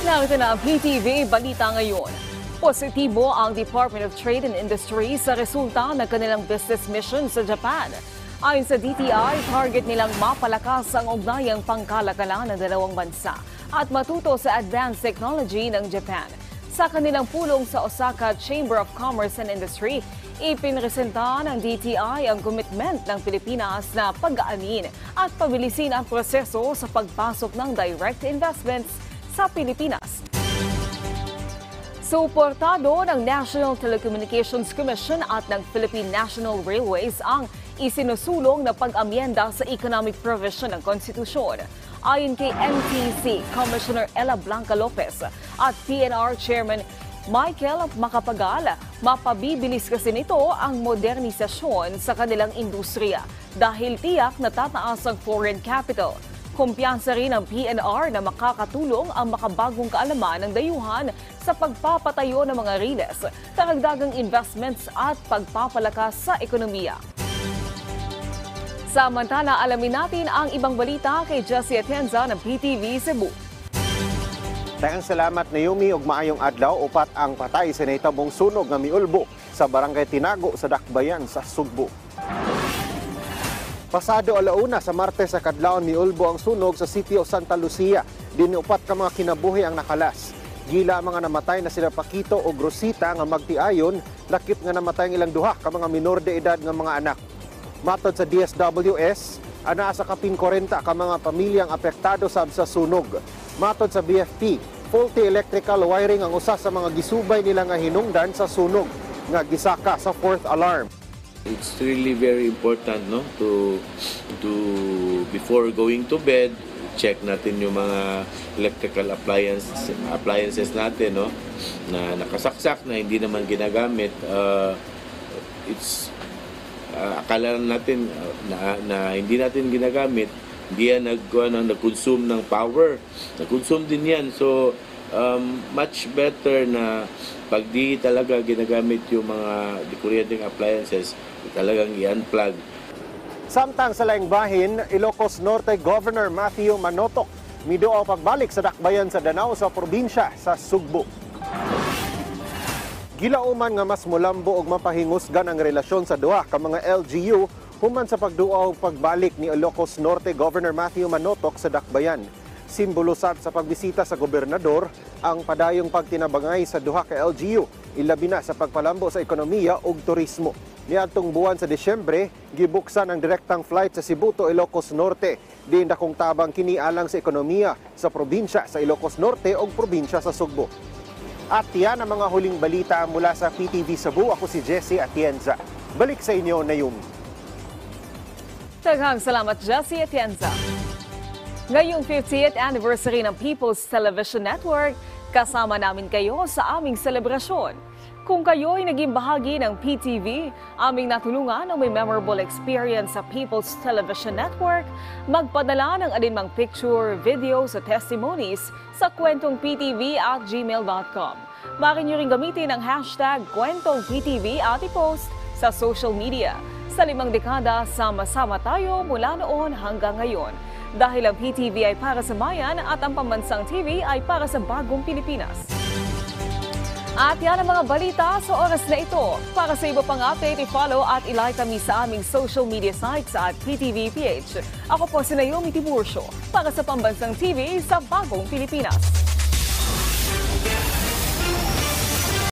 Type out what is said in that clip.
Narito na ang PTV Balita ngayon. Positibo ang Department of Trade and Industry sa resulta ng kanilang business mission sa Japan. Ayon sa DTI, target nilang mapalakas ang ugnayang pangkalakalan ng dalawang bansa at matuto sa advanced technology ng Japan. Sa kanilang pulong sa Osaka Chamber of Commerce and Industry, ipinresenta ng DTI ang commitment ng Pilipinas na pag-aanin at pabilisin ang proseso sa pagpasok ng direct investments sa Pilipinas. Suportado ng National Telecommunications Commission at ng Philippine National Railways ang isinusulong na pag-amyenda sa economic provision ng konstitusyon. Ayon kay NTC Commissioner Ella Blanca Lopez at PNR Chairman Michael Macapagal, mapabibilis kasi nito ang modernisasyon sa kanilang industriya dahil tiyak na tataas ang foreign capital. Kumpiyansa rin ng PNR na makakatulong ang makabagong kaalaman ng dayuhan sa pagpapatayo ng mga riles, karagdagang investments at pagpapalakas sa ekonomiya. Samantala, alamin natin ang ibang balita kay Jessie Atienza ng PTV Cebu. Daghang salamat Naomi ug maayong adlaw. Upat ang patay sa nahitabong sunog nga miulbo sa barangay Tinago sa Dakbayan sa Sugbo. Pasado alauna sa Martes sa kadlawon miulbo ang sunog sa City of Santa Lucia. Dinhi upat ka mga kinabuhi ang nakalas. Gila mga namatay na sila Paquito o Rosita nga magtiayon, lakip nga namatay ang ilang duha ka mga minor de edad nga mga anak. Matod sa DSWS, ana sa kaping 40 ka mga pamilyang apektado sab sa sunog. Matod sa BFP, faulty electrical wiring ang usa sa mga gisubay nila nga hinungdan sa sunog nga gisaka sa fourth alarm. It's really very important, no, to before going to bed, check natin yung mga electrical appliances natin, no, na nakasaksak na hindi naman ginagamit. Akala natin na hindi natin ginagamit, hindi yan nag-consume ng power. Nag-consume din yan. So, much better na pag di talaga ginagamit yung mga decorating appliances, talagang i-unplug. Samtang sa laing bahin, Ilocos Norte Governor Matthew Manotoc miduo pagbalik sa dakbayan sa Danao sa probinsya sa Sugbo. Gilauman nga mas mulambo og mapahingusgan ang relasyon sa duha ka mga LGU human sa pagduaw pagbalik ni Ilocos Norte Governor Matthew Manotoc sa dakbayan. Simbolo sad sa pagbisita sa gobernador ang padayong pagtinabangay sa duha ka LGU, ilabi na sa pagpalambo sa ekonomiya ug turismo. Niadtong buwan sa Disyembre, gibuksan ang direktang flight sa Cebu to Ilocos Norte. Diin dakong tabang kini alang sa ekonomiya sa probinsya sa Ilocos Norte ug probinsya sa Sugbo. At yan ang mga huling balita mula sa PTV Cebu. Ako si Jessie Atienza. Balik sa inyo, Naomi. Daghang salamat, Jessie Atienza. Ngayong 50th anniversary ng People's Television Network, kasama namin kayo sa aming selebrasyon. Kung kayo ay naging bahagi ng PTV, aming natulungan ang may memorable experience sa People's Television Network, magpadala ng alinmang picture, video sa testimonies sa kwentongptv@gmail.com. Maaari nyo rin gamitin ang hashtag kwentongptv at i-post sa social media. Sa 5 dekada, sama-sama tayo mula noon hanggang ngayon. Dahil ang PTV ay para sa bayan at ang Pambansang TV ay para sa bagong Pilipinas. At yan ang mga balita sa oras na ito. Para sa iba pang update, i-follow at i-like kami sa aming social media sites at PTVPH. Ako po si Naomi Tiburcio para sa Pambansang TV sa bagong Pilipinas.